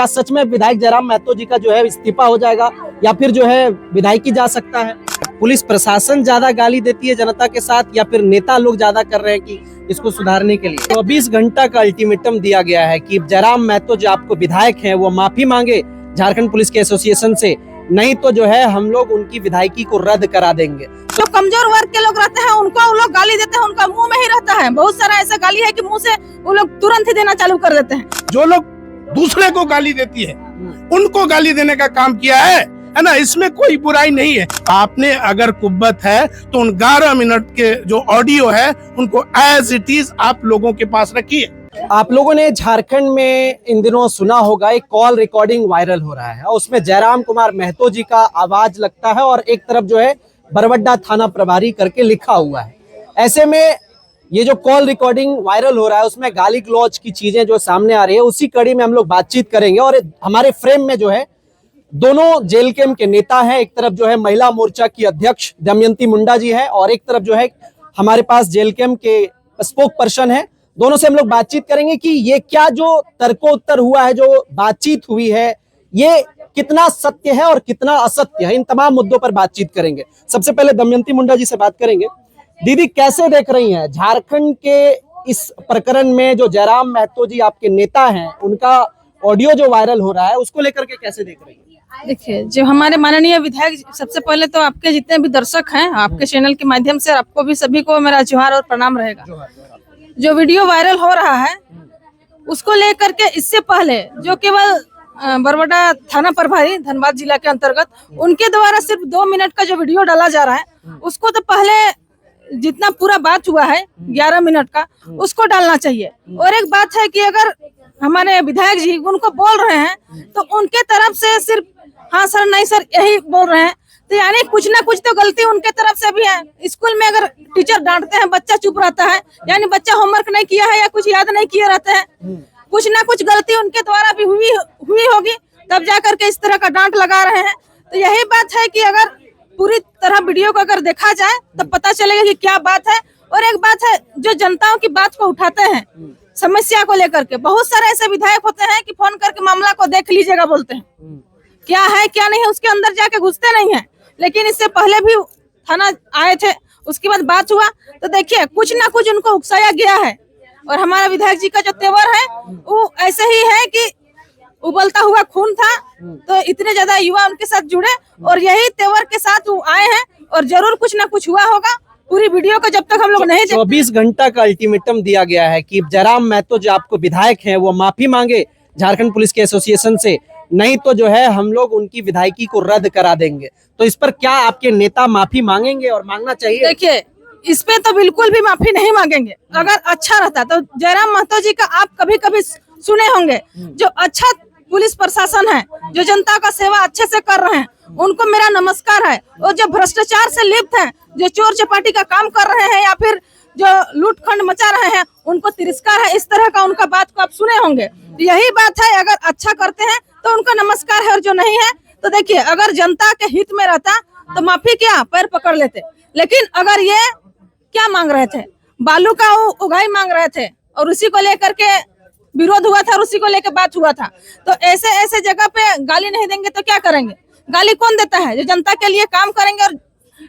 क्या सच में विधायक जयराम महतो जी का जो है इस्तीफा हो जाएगा या फिर जो है विधायकी जा सकता है? पुलिस प्रशासन ज्यादा गाली देती है जनता के साथ या फिर नेता लोग ज्यादा कर रहे हैं कि इसको सुधारने के लिए? 24 घंटा का अल्टीमेटम दिया गया है कि जयराम महतो जो आपको विधायक हैं वो माफी मांगे झारखंड पुलिस के एसोसिएशन से, नहीं तो जो है हम लोग उनकी विधायकी को रद्द करा देंगे। जो कमजोर वर्ग के लोग रहते हैं उनको वो लोग गाली देते हैं, उनका मुंह में ही रहता है। बहुत सारा ऐसा गाली है कि मुंह से वो लोग तुरंत ही देना चालू कर देते हैं। जो लोग दूसरे को गाली देती है उनको गाली देने का काम किया है ना, इसमें कोई बुराई नहीं है। आपने अगर कुव्वत है तो उन 11 मिनट के जो ऑडियो है उनको एज इट इज आप लोगों के पास रखिए। आप लोगों ने झारखंड में इन दिनों सुना होगा, एक कॉल रिकॉर्डिंग वायरल हो रहा है, उसमें जयराम कुमार महतो जी का आवाज लगता है और एक तरफ जो है बरवड्डा थाना प्रभारी करके लिखा हुआ है। ऐसे में ये जो कॉल रिकॉर्डिंग वायरल हो रहा है उसमें गाली गलौज की चीजें जो सामने आ रही है, उसी कड़ी में हम लोग बातचीत करेंगे। और हमारे फ्रेम में जो है दोनों जेल कैंप के नेता हैं, एक तरफ जो है महिला मोर्चा की अध्यक्ष दमयंती मुंडा जी है और एक तरफ जो है हमारे पास जेल कैंप के स्पोक पर्सन है। दोनों से हम लोग बातचीत करेंगे कि ये क्या जो तर्कोत्तर हुआ है, जो बातचीत हुई है, ये कितना सत्य है और कितना असत्य है, इन तमाम मुद्दों पर बातचीत करेंगे। सबसे पहले दमयंती मुंडा जी से बात करेंगे। दीदी, कैसे देख रही हैं झारखंड के इस प्रकरण में जो जयराम महतो जी आपके नेता हैं उनका ऑडियो जो वायरल हो रहा है, उसको लेकर के कैसे देख रही हैं? देखिए, जो हमारे माननीय विधायक, सबसे पहले तो आपके जितने भी दर्शक हैं, आपके चैनल के माध्यम से आपको भी सभी को मेरा जोहार और प्रणाम रहेगा। जो वीडियो वायरल हो रहा है उसको लेकर के इससे पहले जो केवल बरवड्डा थाना प्रभारी धनबाद जिला के अंतर्गत उनके द्वारा सिर्फ 2 मिनट का जो वीडियो डाला जा रहा है उसको तो पहले जितना पूरा बात हुआ है 11 मिनट का उसको डालना चाहिए। और एक बात है कि अगर हमारे विधायक जी उनको बोल रहे हैं तो उनके तरफ से सिर्फ हाँ सर नहीं सर यही बोल रहे हैं, तो यानी कुछ ना कुछ तो गलती उनके तरफ से भी है। स्कूल में अगर टीचर डांटते हैं बच्चा चुप रहता है, यानी बच्चा होमवर्क नहीं किया है या कुछ याद नहीं किया रहता है, कुछ ना कुछ गलती उनके द्वारा भी हुई होगी, तब जाकर के इस तरह का डांट लगा रहे हैं। तो यही बात है कि अगर पूरी तरह वीडियो को अगर देखा जाए तो पता चलेगा कि क्या बात है। और एक बात है, जो जनताओं की बात को उठाते हैं समस्या को लेकर के, बहुत सारे ऐसे विधायक होते हैं कि फोन करके मामला को देख लीजिएगा बोलते हैं, क्या है क्या नहीं है उसके अंदर जाके घुसते नहीं है। लेकिन इससे पहले भी थाना आए थे, उसके बाद बात हुआ तो देखिए कुछ ना कुछ उनको उकसाया गया है। और हमारा विधायक जी का जो तेवर है वो ऐसे ही है कि उबलता हुआ खून था, तो इतने ज्यादा युवा उनके साथ जुड़े और यही तेवर के साथ वो आए हैं और जरूर कुछ ना कुछ हुआ होगा। पूरी वीडियो को जब तक हम लोग नहीं 24 घंटा का अल्टीमेटम दिया गया है कि जयराम महतो जो आपको विधायक हैं वो माफी मांगे झारखंड पुलिस के एसोसिएशन से, नहीं तो जो है हम लोग उनकी विधायकी को रद्द करा देंगे। तो इस पर क्या आपके नेता माफी मांगेंगे और मांगना चाहिए? देखिए, इस पे तो बिल्कुल भी माफी नहीं मांगेंगे। अगर अच्छा रहता तो जयराम महतो जी का आप कभी कभी सुने होंगे, जो अच्छा पुलिस प्रशासन है, जो जनता का सेवा अच्छे से कर रहे हैं, उनको मेरा नमस्कार है। और जो भ्रष्टाचार से लिप्त हैं, जो चोर चपाटी का काम कर रहे हैं या फिर जो लूटखंड मचा रहे हैं, उनको तिरस्कार है। इस तरह का उनका बात को आप सुने होंगे। यही बात है, अगर अच्छा करते हैं तो उनको नमस्कार है और जो नहीं है तो देखिए, अगर जनता के हित में रहता तो माफी क्या पैर पकड़ लेते। लेकिन अगर ये क्या मांग रहे थे, बालू का उगाई मांग रहे थे और उसी को लेकर के विरोध हुआ था और उसी को लेकर बात हुआ था, तो ऐसे ऐसे जगह पे गाली नहीं देंगे तो क्या करेंगे? गाली कौन देता है? जो जनता के लिए काम करेंगे और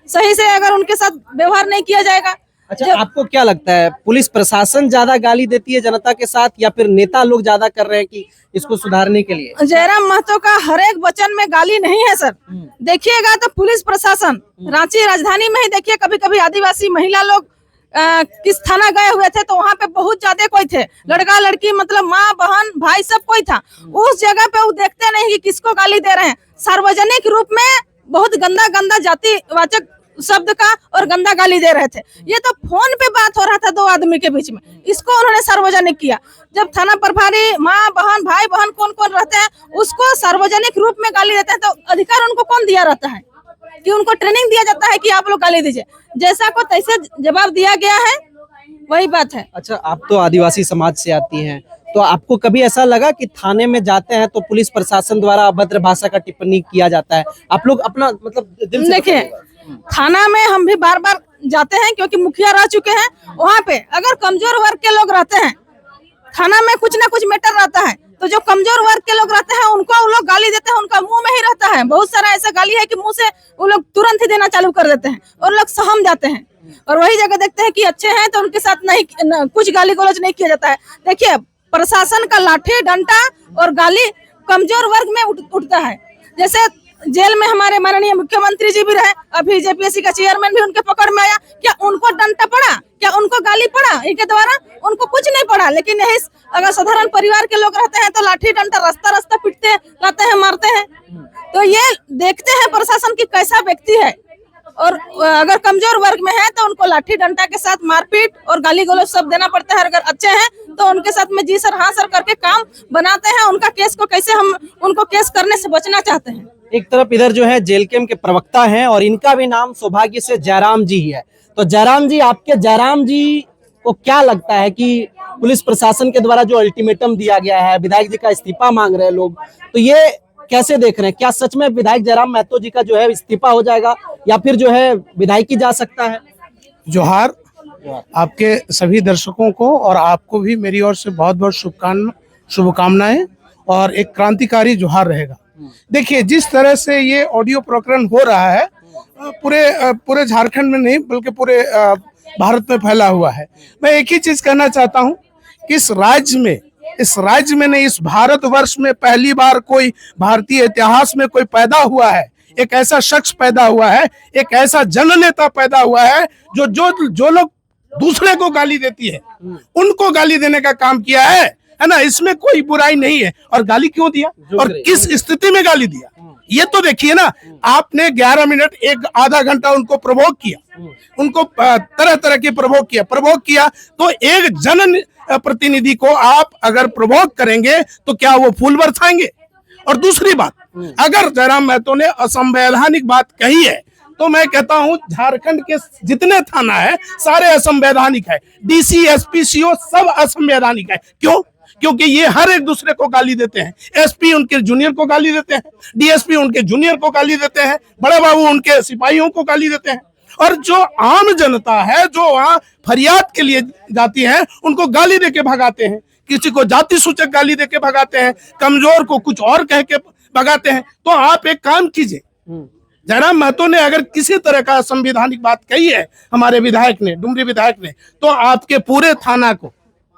सही से अगर उनके साथ व्यवहार नहीं किया जाएगा। अच्छा, आपको क्या लगता है पुलिस प्रशासन ज्यादा गाली देती है जनता के साथ या फिर नेता लोग ज्यादा कर रहे हैं कि इसको सुधारने के लिए? जयराम महतो का हर एक वचन में गाली नहीं है सर। देखिएगा तो पुलिस प्रशासन रांची राजधानी में ही देखिए, कभी कभी आदिवासी महिला लोग किस थाना गए हुए थे तो वहाँ पे बहुत ज्यादा कोई थे, लड़का लड़की मतलब माँ बहन भाई सब कोई था। उस जगह पे वो देखते नहीं कि किसको गाली दे रहे हैं। सार्वजनिक रूप में बहुत गंदा गंदा जातिवाचक शब्द का और गंदा गाली दे रहे थे। ये तो फोन पे बात हो रहा था 2 आदमी के बीच में, इसको उन्होंने सार्वजनिक किया। जब थाना प्रभारी माँ बहन भाई बहन कौन कौन रहते हैं उसको सार्वजनिक रूप में गाली देते हैं, तो अधिकार उनको कौन दिया रहता है कि उनको ट्रेनिंग दिया जाता है कि आप लोग गाली दीजिए? जैसा को तैसे जवाब दिया गया है, वही बात है। अच्छा, आप तो आदिवासी समाज से आती हैं, तो आपको कभी ऐसा लगा कि थाने में जाते हैं तो पुलिस प्रशासन द्वारा अभद्र भाषा का टिप्पणी किया जाता है? आप लोग अपना मतलब दिल से देखिए, थाना में हम भी बार बार जाते हैं क्योंकि मुखिया रह चुके हैं। वहाँ पे अगर कमजोर वर्ग के लोग रहते हैं, थाना में कुछ ना कुछ मैटर रहता है, तो जो कमजोर वर्ग के लोग रहते हैं उनको वो लोग गाली देते हैं, उनका मुंह में ही रहता है। बहुत सारा ऐसा गाली है कि मुंह से वो लोग तुरंत ही देना चालू कर देते हैं और लोग सहम जाते हैं। और वही जगह देखते हैं कि अच्छे हैं तो उनके साथ नहीं कुछ गाली गलौज नहीं किया जाता है। देखिए प्रशासन का लाठी डंडा और गाली कमजोर वर्ग में उठता है। जैसे जेल में हमारे माननीय मुख्यमंत्री जी भी रहे, अभी जेपीएससी का चेयरमैन भी उनके पकड़ में आया। क्या उनको डंडा पड़ा? क्या उनको गाली पड़ा? इनके द्वारा उनको कुछ नहीं पड़ा। लेकिन यही अगर साधारण परिवार के लोग रहते हैं तो लाठी डंडा रास्ता रास्ता पीटते रहते हैं, मारते हैं। तो ये देखते हैं प्रशासन की कैसा व्यक्ति है, और अगर कमजोर वर्ग में है तो उनको लाठी डंडा के साथ मारपीट और गाली गलौज सब देना पड़ता है। अगर अच्छे हैं तो उनके साथ में जी सर हाँ सर करके काम बनाते हैं। उनका केस को कैसे हम उनको केस करने से बचना चाहते हैं। एक तरफ इधर जो है जेलकेम के प्रवक्ता हैं और इनका भी नाम सौभाग्य से जयराम जी ही है। तो जयराम जी, आपके जयराम जी को क्या लगता है कि पुलिस प्रशासन के द्वारा जो अल्टीमेटम दिया गया है, विधायक जी का इस्तीफा मांग रहे हैं लोग, तो ये कैसे देख रहे हैं? क्या सच में विधायक जयराम महतो जी का जो है इस्तीफा हो जाएगा या फिर जो है विधायकी जा सकता है? जोहार आपके सभी दर्शकों को और आपको भी मेरी ओर से बहुत बहुत शुभकामनाएं और एक क्रांतिकारी जोहार रहेगा। देखिए जिस तरह से ये ऑडियो प्रकरण हो रहा है पूरे झारखंड में नहीं बल्कि पूरे भारत में फैला हुआ है। मैं एक ही चीज कहना चाहता हूं कि इस राज्य में नहीं, इस भारतवर्ष में पहली बार कोई भारतीय इतिहास में कोई पैदा हुआ है, एक ऐसा शख्स पैदा हुआ है, एक ऐसा जननेता पैदा हुआ है जो लोग दूसरे को गाली देती है उनको गाली देने का काम किया है ना। इसमें कोई बुराई नहीं है। और गाली क्यों दिया और किस स्थिति में गाली दिया ये तो देखिए ना। आपने 11 मिनट एक आधा घंटा उनको प्रवोक किया, उनको तरह तरह के प्रवोक किया। तो एक जन प्रतिनिधि को आप अगर प्रवोक करेंगे तो क्या वो फूल बरसाएंगे? और दूसरी बात, अगर जयराम महतो ने असंवैधानिक बात कही है तो मैं कहता हूं झारखंड के जितने थाना है सारे असंवैधानिक है। डीसी एसपी सीओ सब असंवैधानिक है। क्यों? क्योंकि ये हर एक दूसरे को गाली देते हैं। एसपी उनके जूनियर को गाली देते हैं, डीएसपी उनके जूनियर को गाली देते हैं, बड़े बाबू उनके सिपाहियों को गाली देते हैं। और जो आम जनता है जो वहां फरियाद के लिए जाती है उनको गाली देके भगाते हैं। किसी को जाति सूचक गाली देके भगाते हैं, कमजोर को कुछ और कह के भगाते हैं। तो आप एक काम कीजिए, जयराम महतो ने अगर किसी तरह का संवैधानिक बात कही है हमारे विधायक ने, डुमरी विधायक ने, तो आपके पूरे थाना को,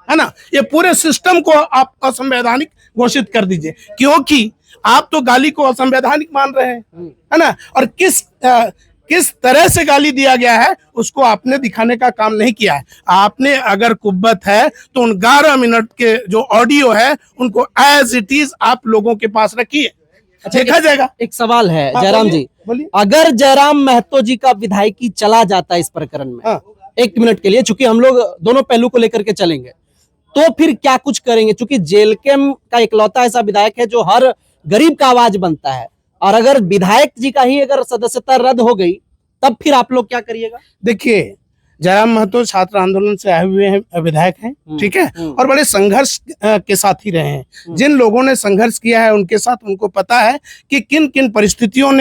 है ना, ये पूरे सिस्टम को आप असंवैधानिक घोषित कर दीजिए। क्योंकि आप तो गाली को असंवैधानिक मान रहे हैं, है ना। और किस तरह से गाली दिया गया है उसको आपने दिखाने का काम नहीं किया है। आपने अगर कुब्बत है तो उन 11 मिनट के जो ऑडियो है उनको एज इट इज आप लोगों के पास रखिए, देखा जाएगा। एक सवाल है जयराम जी, अगर जयराम महतो जी का विधायकी चला जाता है इस प्रकरण में, एक मिनट के लिए, चूंकि हम लोग दोनों पहलू को लेकर के चलेंगे, तो फिर क्या कुछ करेंगे? चूंकि जेलकेम का इकलौता ऐसा विधायक है जो हर गरीब का आवाज बनता है, और अगर विधायक जी का ही अगर सदस्यता रद्द हो गई तब फिर आप लोग क्या करिएगा? देखिए जयराम महतो छात्र आंदोलन से आए हुए हैं विधायक हैं, ठीक है, और बड़े संघर्ष के साथ ही रहे हैं। जिन लोगों ने संघर्ष किया है उनके साथ उनको पता है कि किन किन परिस्थितियों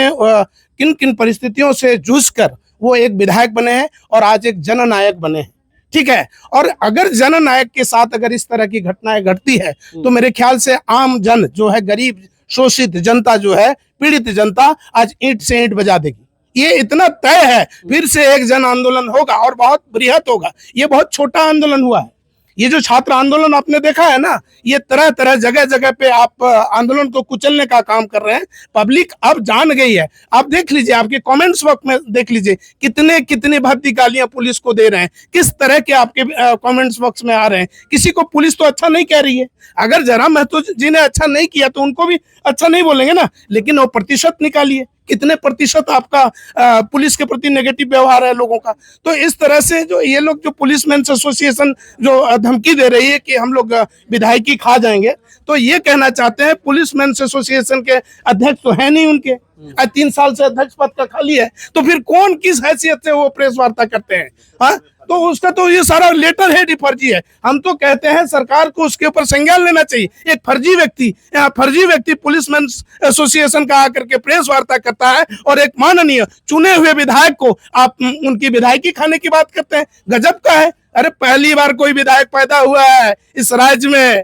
से जूझकर वो एक विधायक बने हैं और आज एक जननायक बने हैं, ठीक है। और अगर जननायक के साथ अगर इस तरह की घटनाएं घटती है तो मेरे ख्याल से आम जन जो है, गरीब शोषित जनता जो है, पीड़ित जनता आज ईंट से ईंट बजा देगी। ये इतना तय है। फिर से एक जन आंदोलन होगा और बहुत बृहत होगा। ये बहुत छोटा आंदोलन हुआ है। ये जो छात्र आंदोलन आपने देखा है ना, ये तरह तरह जगह जगह पे आप आंदोलन को कुचलने का काम कर रहे हैं। पब्लिक अब जान गई है। आप देख लीजिए, आपके कमेंट्स बॉक्स में देख लीजिए कितने भद्दी गालियां पुलिस को दे रहे हैं, किस तरह के आपके कमेंट्स बॉक्स में आ रहे हैं। किसी को पुलिस तो अच्छा नहीं कह रही है। अगर जयराम महतो जी ने अच्छा नहीं किया तो उनको भी अच्छा नहीं बोलेंगे ना, लेकिन वो प्रतिशत निकालिए, कितने प्रतिशत आपका पुलिस के प्रति नेगेटिव व्यवहार है लोगों का। तो इस तरह से जो ये लोग, जो पुलिसमैन्स एसोसिएशन जो धमकी दे रही है कि हम लोग विधायकी खा जाएंगे, तो ये कहना चाहते हैं पुलिसमैन्स एसोसिएशन के अध्यक्ष तो है नहीं उनके, 3 साल से अध्यक्ष पद का खाली है, तो फिर कौन किस हैसियत से वो प्रेस वार्ता करते हैं? हाँ, तो उसका तो ये सारा लेटर हेड ही फर्जी है। हम तो कहते हैं सरकार को उसके ऊपर संज्ञान लेना चाहिए। एक फर्जी व्यक्ति पुलिसमैन्स एसोसिएशन का आकर के प्रेस वार्ता करता है और एक माननीय चुने हुए विधायक को आप उनकी विधायकी खाने की बात करते हैं। गजब का है। अरे पहली बार कोई विधायक पैदा हुआ है इस राज्य में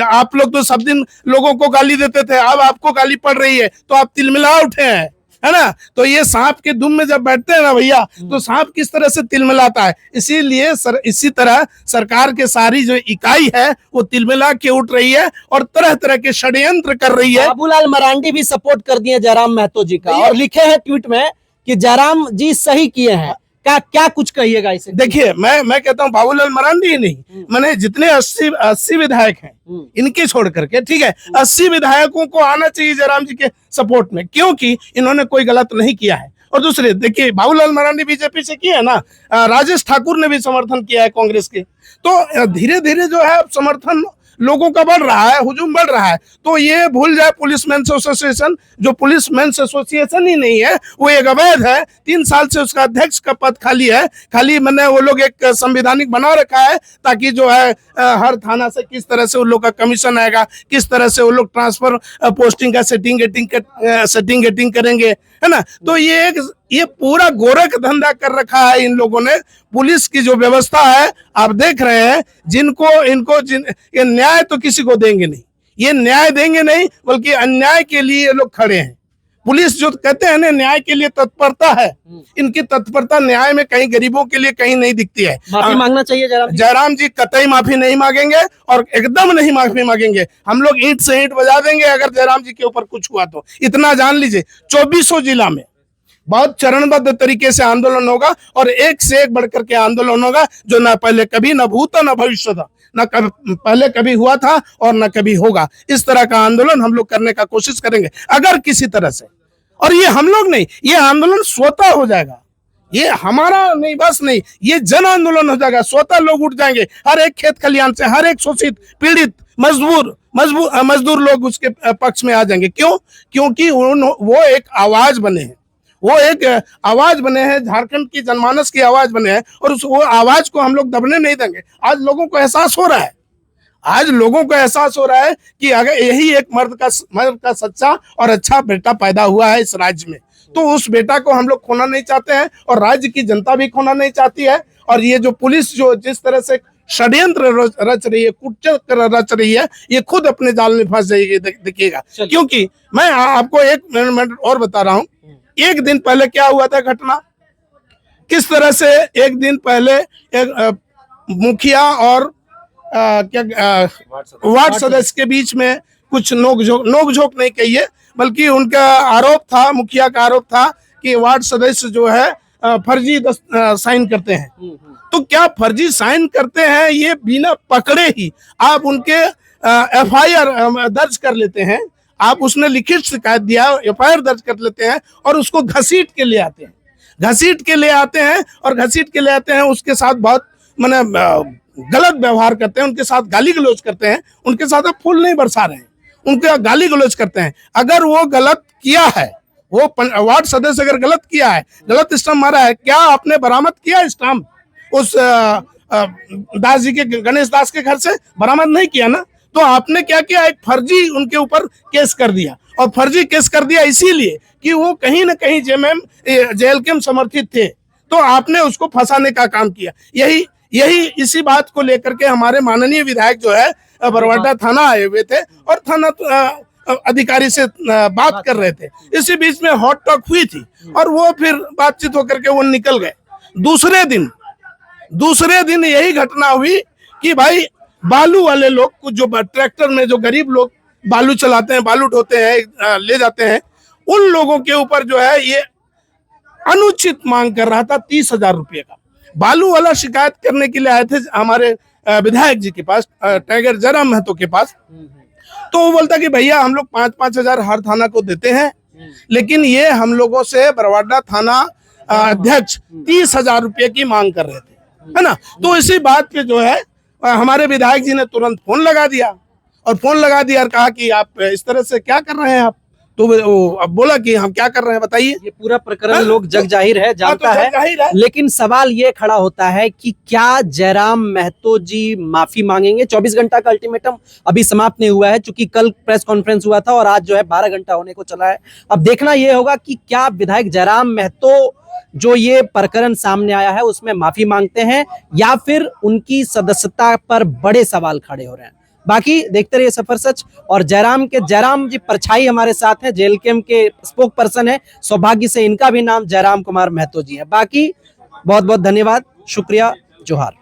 आप लोग तो सब दिन लोगों को गाली देते थे, अब आपको गाली पड़ रही है तो आप तिलमिला उठे हैं, है ना। तो ये सांप के दुम में जब बैठते हैं ना भैया, तो सांप किस तरह से तिलमिलाता है। इसीलिए इसी तरह सरकार के सारी जो इकाई है वो तिलमिला के उठ रही है और तरह तरह के षड्यंत्र कर रही है। बाबूलाल मरांडी भी सपोर्ट कर दिए जयराम महतो जी का और लिखे हैं ट्वीट में कि जयराम जी सही किए हैं। क्या कुछ कहिएगा इसे? देखिए, मैं कहता हूँ बाबूलाल मरांडी ही नहीं, मैंने जितने 80 विधायक हैं इनके छोड़ करके, ठीक है, 80 विधायकों को आना चाहिए जयराम जी के सपोर्ट में, क्योंकि इन्होंने कोई गलत नहीं किया है। और दूसरे देखिए, बाबूलाल मरांडी बीजेपी से किया है ना, राजेश ठाकुर ने भी समर्थन किया है कांग्रेस के, तो धीरे धीरे जो है समर्थन लोगों का बढ़ रहा है, हुजूम बढ़ रहा है। तो ये भूल जाए पुलिसमैन्स एसोसिएशन, जो पुलिसमैन्स एसोसिएशन ही नहीं है, वो एक अवैध है। 3 साल से उसका अध्यक्ष का पद खाली है। खाली मैंने वो लोग एक संवैधानिक बना रखा है ताकि जो है हर थाना से किस तरह से उन लोग का कमीशन आएगा, किस तरह से वो लोग ट्रांसफर पोस्टिंग का सेटिंग गेटिंग करेंगे, है ना। तो ये पूरा गोरख धंधा कर रखा है इन लोगों ने। पुलिस की जो व्यवस्था है आप देख रहे हैं, ये न्याय तो किसी को देंगे नहीं, ये न्याय देंगे नहीं, बल्कि अन्याय के लिए ये लोग खड़े हैं। पुलिस जो कहते हैं ना न्याय के लिए तत्परता है, इनकी तत्परता न्याय में कहीं गरीबों के लिए कहीं नहीं दिखती है। माफी मांगना चाहिए जयराम जी कतई माफी नहीं मांगेंगे और एकदम नहीं माफी मांगेंगे। हम लोग ईंट से ईंट बजा देंगे अगर जयराम जी के ऊपर कुछ हुआ तो, इतना जान लीजिए। 2400 जिला में बहुत चरणबद्ध तरीके से आंदोलन होगा और एक से एक बढ़कर के आंदोलन होगा, जो ना पहले कभी न भूता न भविष्य था, न पहले कभी हुआ था और न कभी होगा। इस तरह का आंदोलन हम लोग करने का कोशिश करेंगे अगर किसी तरह से। और ये हम लोग नहीं, ये आंदोलन स्वतः हो जाएगा, ये हमारा नहीं बस नहीं, ये जन आंदोलन हो जाएगा। स्वतः लोग उठ जाएंगे, हर एक खेत खलिहान से, हर एक शोषित पीड़ित मजदूर लोग उसके पक्ष में आ जाएंगे। क्यों? क्योंकि वो एक आवाज बने हैं, वो एक आवाज बने हैं, झारखंड की जनमानस की आवाज बने हैं, और वो आवाज को हम लोग दबने नहीं देंगे। आज लोगों को एहसास हो रहा है, आज लोगों को एहसास हो रहा है कि अगर यही एक मर्द का सच्चा और अच्छा बेटा पैदा हुआ है इस राज्य में, तो उस बेटा को हम लोग खोना नहीं चाहते हैं और राज्य की जनता भी खोना नहीं चाहती है। और ये जो पुलिस जो जिस तरह से षड्यंत्र रच रही है, कुचक्र रच रही है, ये खुद अपने जाल में फंस जाएगी, देखिएगा। क्योंकि मैं आपको एक मिनट और बता रहा हूँ, एक दिन पहले क्या हुआ था घटना, किस तरह से एक दिन पहले एक मुखिया और वार्ड सदस्य के बीच में कुछ नोकझोंक नहीं कहिए, बल्कि उनका आरोप था, मुखिया का आरोप था कि वार्ड सदस्य जो है फर्जी साइन करते हैं। तो क्या फर्जी साइन करते हैं, ये बिना पकड़े ही आप उनके FIR दर्ज कर लेते हैं, आप उसने लिखित शिकायत दिया, FIR दर्ज कर लेते हैं और उसको घसीट के ले आते हैं, उसके साथ बहुत माने गलत व्यवहार करते हैं, उनके साथ गाली गलौज करते हैं, उनके साथ आप फूल नहीं बरसा रहे हैं, उनके गाली गलौज करते हैं। अगर वो गलत किया है, वो वार्ड सदस्य अगर गलत किया है, गलत स्टंप मारा है, क्या आपने बरामद किया स्टंप उस दास जी के, गणेश दास के घर से? बरामद नहीं किया ना। तो आपने क्या किया, एक फर्जी उनके ऊपर केस कर दिया, और फर्जी केस कर दिया इसीलिए कि वो कहीं ना कहीं JLK समर्थित थे, तो आपने उसको फंसाने का काम किया। यही इसी बात को लेकर के हमारे माननीय विधायक जो है बरवाडा थाना आए हुए थे और थाना अधिकारी से बात कर रहे थे। इसी बीच में हॉट टॉक हुई थी और वो फिर बातचीत होकर के वो निकल गए। दूसरे दिन यही घटना हुई कि भाई बालू वाले लोग, कुछ जो ट्रैक्टर में जो गरीब लोग बालू चलाते हैं, बालू ढोते हैं, ले जाते हैं, उन लोगों के ऊपर जो है ये अनुचित मांग कर रहा था 30,000 रुपये का। बालू वाला शिकायत करने के लिए आए थे हमारे विधायक जी के पास, टाइगर जयराम महतो के पास। तो वो बोलता कि भैया हम लोग 5-5 हजार हर थाना को देते हैं, लेकिन ये हम लोगों से बरवाडा थाना अध्यक्ष 30,000 रुपये की मांग कर रहे थे, है ना। तो इसी बात पे जो है हमारे विधायक जी ने तुरंत फोन लगा दिया और कहा कि आप इस तरह से क्या कर रहे हैं आप। तो वो अब बोला कि हम क्या कर रहे हैं बताइए। ये पूरा प्रकरण लोग जग जाहिर है, जानता है, लेकिन सवाल ये खड़ा होता है कि क्या जयराम महतो जी माफी मांगेंगे? 24 घंटा का अल्टीमेटम अभी समाप्त नहीं हुआ है, चूंकि कल प्रेस कॉन्फ्रेंस हुआ था और आज जो है 12 घंटा होने को चला है। अब देखना यह होगा कि क्या विधायक जयराम महतो जो ये प्रकरण सामने आया है उसमें माफी मांगते हैं या फिर उनकी सदस्यता पर बड़े सवाल खड़े हो रहे हैं। बाकी देखते रहिए सफर सच। और जयराम जी परछाई हमारे साथ हैं, जेएलकेएम के स्पोक पर्सन है, सौभाग्य से इनका भी नाम जयराम कुमार महतो जी है। बाकी बहुत बहुत धन्यवाद, शुक्रिया, जोहार।